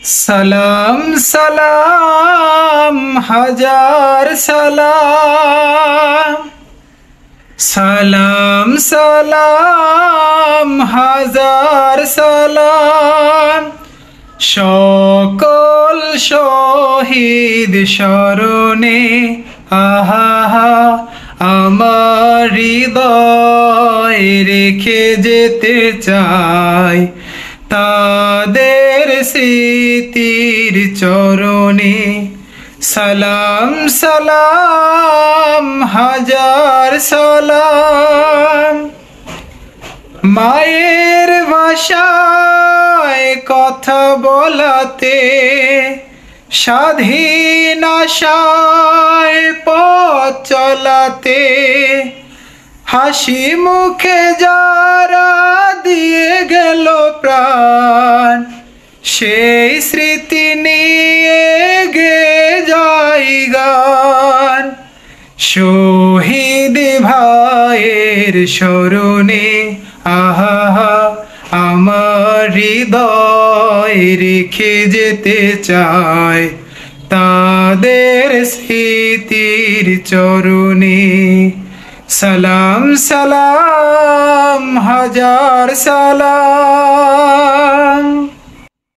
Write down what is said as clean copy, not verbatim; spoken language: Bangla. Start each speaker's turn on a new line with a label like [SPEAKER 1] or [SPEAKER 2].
[SPEAKER 1] সালাম সালাম হাজার সালাম, সালাম সালাম হাজার সালাম। সকল শহীদ স্মরণে আহা আমার হৃদয় রেখে যেতে চাই তাদের স্মৃতির চরণে। সালাম সালাম হাজার সালাম। মায়ের ভাষায় কথা বলাতে, স্বাধীন আশায় পথ চলাতে, হাসি মুখে যারা দিয়ে গেল প্রাণ, সেই স্মৃতি নিয়ে গে যাই গান। শহীদ ভাইয়ের স্মরণে আহা আমার হৃদয় রেখে যেতে চাই তাদের স্মৃতির চরণে। সালাম সালাম হাজার সালাম।